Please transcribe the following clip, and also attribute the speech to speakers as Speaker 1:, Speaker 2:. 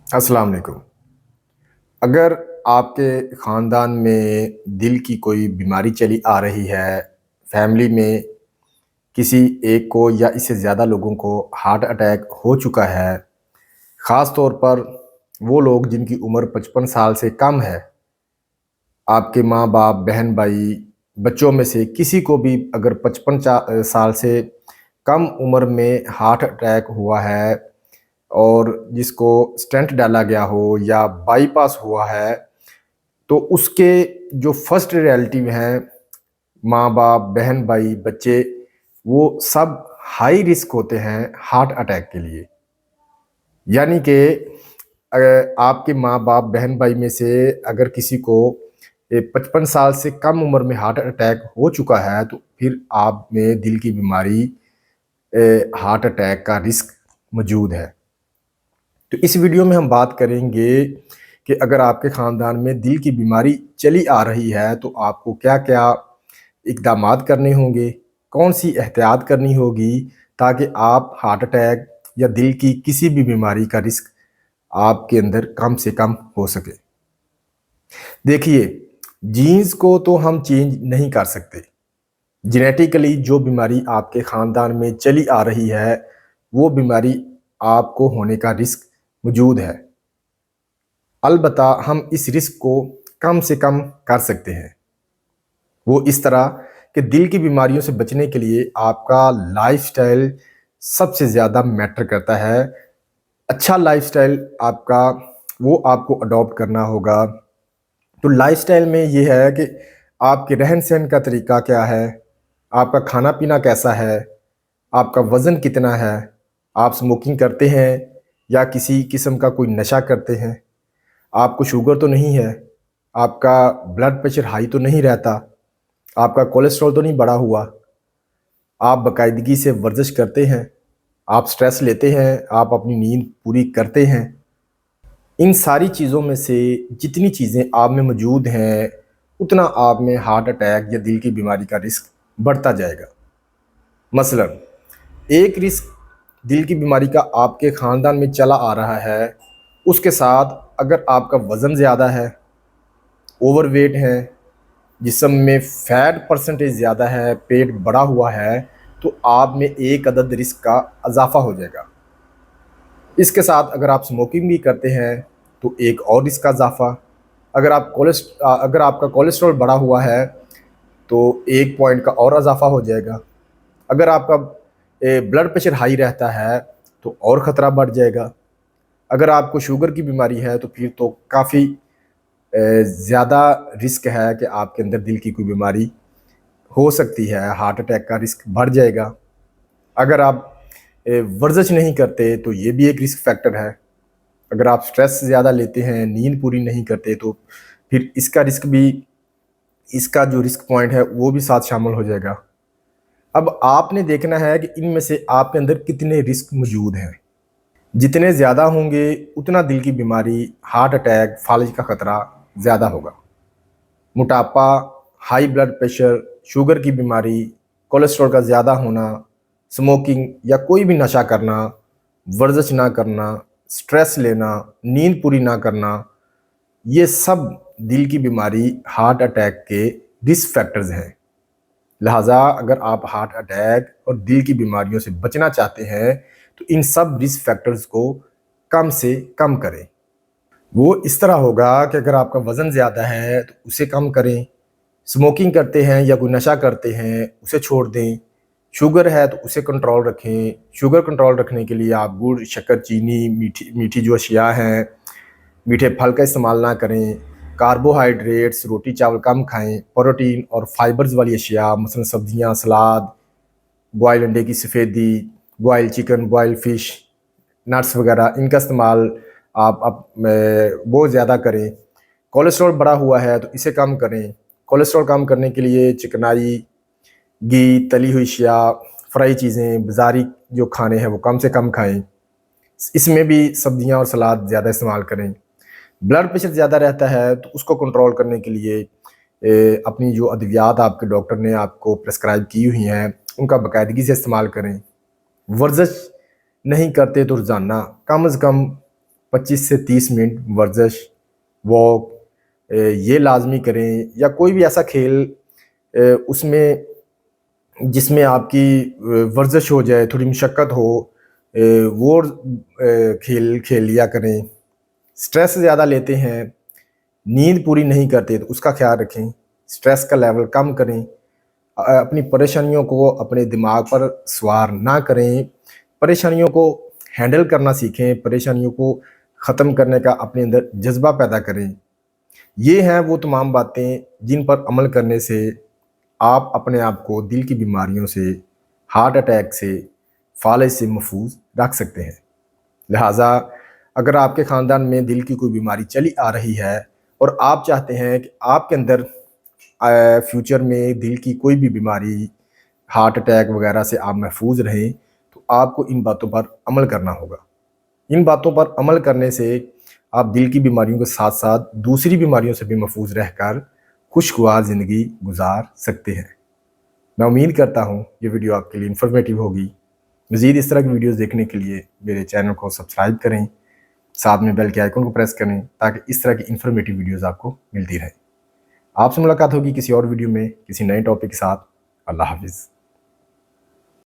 Speaker 1: السلام علیکم۔ اگر آپ کے خاندان میں دل کی کوئی بیماری چلی آ رہی ہے، فیملی میں کسی ایک کو یا اس سے زیادہ لوگوں کو ہارٹ اٹیک ہو چکا ہے، خاص طور پر وہ لوگ جن کی عمر 55 سال سے کم ہے، آپ کے ماں باپ، بہن بھائی، بچوں میں سے کسی کو بھی اگر 55 سال سے کم عمر میں ہارٹ اٹیک ہوا ہے اور جس کو سٹنٹ ڈالا گیا ہو یا بائی پاس ہوا ہے، تو اس کے جو فرسٹ ریئلٹی میں ہیں ماں باپ، بہن بھائی، بچے، وہ سب ہائی رسک ہوتے ہیں ہارٹ اٹیک کے لیے۔ یعنی کہ آپ کے ماں باپ، بہن بھائی میں سے اگر کسی کو 55 سال سے کم عمر میں ہارٹ اٹیک ہو چکا ہے تو پھر آپ میں دل کی بیماری ہارٹ اٹیک کا رسک موجود ہے۔ تو اس ویڈیو میں ہم بات کریں گے کہ اگر آپ کے خاندان میں دل کی بیماری چلی آ رہی ہے تو آپ کو کیا کیا اقدامات کرنے ہوں گے، کون سی احتیاط کرنی ہوگی تاکہ آپ ہارٹ اٹیک یا دل کی کسی بھی بیماری کا رسک آپ کے اندر کم سے کم ہو سکے۔ دیکھیے، جینز کو تو ہم چینج نہیں کر سکتے۔ جینیٹیکلی جو بیماری آپ کے خاندان میں چلی آ رہی ہے وہ بیماری آپ کو ہونے کا رسک موجود ہے۔ البتہ ہم اس رسک کو کم سے کم کر سکتے ہیں، وہ اس طرح کہ دل کی بیماریوں سے بچنے کے لیے آپ کا لائف سٹائل سب سے زیادہ میٹر کرتا ہے۔ اچھا لائف سٹائل آپ کا وہ آپ کو اڈاپٹ کرنا ہوگا۔ تو لائف سٹائل میں یہ ہے کہ آپ کے رہن سہن کا طریقہ کیا ہے، آپ کا کھانا پینا کیسا ہے، آپ کا وزن کتنا ہے، آپ سموکنگ کرتے ہیں یا کسی قسم کا کوئی نشہ کرتے ہیں، آپ کو شوگر تو نہیں ہے، آپ کا بلڈ پریشر ہائی تو نہیں رہتا، آپ کا کولیسٹرول تو نہیں بڑھا ہوا، آپ باقاعدگی سے ورزش کرتے ہیں، آپ سٹریس لیتے ہیں، آپ اپنی نیند پوری کرتے ہیں۔ ان ساری چیزوں میں سے جتنی چیزیں آپ میں موجود ہیں اتنا آپ میں ہارٹ اٹیک یا دل کی بیماری کا رسک بڑھتا جائے گا۔ مثلا ایک رسک دل کی بیماری کا آپ کے خاندان میں چلا آ رہا ہے، اس کے ساتھ اگر آپ کا وزن زیادہ ہے، اوور ویٹ ہے، جسم میں فیٹ پرسنٹیج زیادہ ہے، پیٹ بڑا ہوا ہے، تو آپ میں ایک عدد رسک کا اضافہ ہو جائے گا۔ اس کے ساتھ اگر آپ سموکنگ بھی کرتے ہیں تو ایک اور رسک کا اضافہ۔ اگر آپ کا کولیسٹرول بڑا ہوا ہے تو ایک پوائنٹ کا اور اضافہ ہو جائے گا۔ اگر آپ کا بلڈ پریشر ہائی رہتا ہے تو اور خطرہ بڑھ جائے گا۔ اگر آپ کو شوگر کی بیماری ہے تو پھر تو کافی زیادہ رسک ہے کہ آپ کے اندر دل کی کوئی بیماری ہو سکتی ہے، ہارٹ اٹیک کا رسک بڑھ جائے گا۔ اگر آپ ورزش نہیں کرتے تو یہ بھی ایک رسک فیکٹر ہے۔ اگر آپ سٹریس زیادہ لیتے ہیں، نیند پوری نہیں کرتے تو پھر اس کا جو رسک پوائنٹ ہے وہ بھی ساتھ شامل ہو جائے گا۔ اب آپ نے دیکھنا ہے کہ ان میں سے آپ کے اندر کتنے رسک موجود ہیں۔ جتنے زیادہ ہوں گے اتنا دل کی بیماری، ہارٹ اٹیک، فالج کا خطرہ زیادہ ہوگا۔ موٹاپا، ہائی بلڈ پریشر، شوگر کی بیماری، کولیسٹرول کا زیادہ ہونا، سموکنگ یا کوئی بھی نشہ کرنا، ورزش نہ کرنا، سٹریس لینا، نیند پوری نہ کرنا، یہ سب دل کی بیماری، ہارٹ اٹیک کے رسک فیکٹرز ہیں۔ لہٰذا اگر آپ ہارٹ اٹیک اور دل کی بیماریوں سے بچنا چاہتے ہیں تو ان سب رسک فیکٹرز کو کم سے کم کریں۔ وہ اس طرح ہوگا کہ اگر آپ کا وزن زیادہ ہے تو اسے کم کریں، سموکنگ کرتے ہیں یا کوئی نشہ کرتے ہیں اسے چھوڑ دیں، شوگر ہے تو اسے کنٹرول رکھیں۔ شوگر کنٹرول رکھنے کے لیے آپ گڑ، شکر، چینی، میٹھی جو اشیاء ہیں، میٹھے پھل کا استعمال نہ کریں، کاربوہائیڈریٹس، روٹی چاول کم کھائیں، پروٹین اور فائبرز والی اشیاء مثلا سبزیاں، سلاد، بوائل انڈے کی سفیدی، boil chicken, boil fish, nuts وغیرہ، ان کا استعمال آپ بہت زیادہ کریں۔ کولیسٹرول بڑا ہوا ہے تو اسے کم کریں۔ کولیسٹرول کم کرنے کے لیے چکنائی، گھی، تلی ہوئی اشیاء، فرائی چیزیں، بازاری جو کھانے ہیں وہ کم سے کم کھائیں۔ اس میں بھی سبزیاں اور سلاد زیادہ استعمال کریں۔ بلڈ پریشر زیادہ رہتا ہے تو اس کو کنٹرول کرنے کے لیے اپنی جو ادویات آپ کے ڈاکٹر نے آپ کو پرسکرائب کی ہوئی ہیں ان کا باقاعدگی سے استعمال کریں۔ ورزش نہیں کرتے تو روزانہ کم از کم 25 سے 30 منٹ ورزش، واک یہ لازمی کریں، یا کوئی بھی ایسا کھیل اس میں جس میں آپ کی ورزش ہو جائے، تھوڑی مشقت ہو، وہ کھیل کھیل لیا کریں۔ سٹریس زیادہ لیتے ہیں، نیند پوری نہیں کرتے، تو اس کا خیال رکھیں، سٹریس کا لیول کم کریں، اپنی پریشانیوں کو اپنے دماغ پر سوار نہ کریں، پریشانیوں کو ہینڈل کرنا سیکھیں، پریشانیوں کو ختم کرنے کا اپنے اندر جذبہ پیدا کریں۔ یہ ہیں وہ تمام باتیں جن پر عمل کرنے سے آپ اپنے آپ کو دل کی بیماریوں سے، ہارٹ اٹیک سے، فالج سے محفوظ رکھ سکتے ہیں۔ لہٰذا اگر آپ کے خاندان میں دل کی کوئی بیماری چلی آ رہی ہے اور آپ چاہتے ہیں کہ آپ کے اندر فیوچر میں دل کی کوئی بھی بیماری، ہارٹ اٹیک وغیرہ سے آپ محفوظ رہیں، تو آپ کو ان باتوں پر عمل کرنا ہوگا۔ ان باتوں پر عمل کرنے سے آپ دل کی بیماریوں کے ساتھ ساتھ دوسری بیماریوں سے بھی محفوظ رہ کر خوشگوار زندگی گزار سکتے ہیں۔ میں امید کرتا ہوں یہ ویڈیو آپ کے لیے انفارمیٹیو ہوگی۔ مزید اس طرح کی ویڈیوز دیکھنے کے لیے میرے چینل کو سبسکرائب کریں، ساتھ میں بیل کے آئیکن کو پریس کریں تاکہ اس طرح کی انفارمیٹیو ویڈیوز آپ کو ملتی رہیں۔ آپ سے ملاقات ہوگی کسی اور ویڈیو میں کسی نئے ٹاپک کے ساتھ۔ اللہ حافظ۔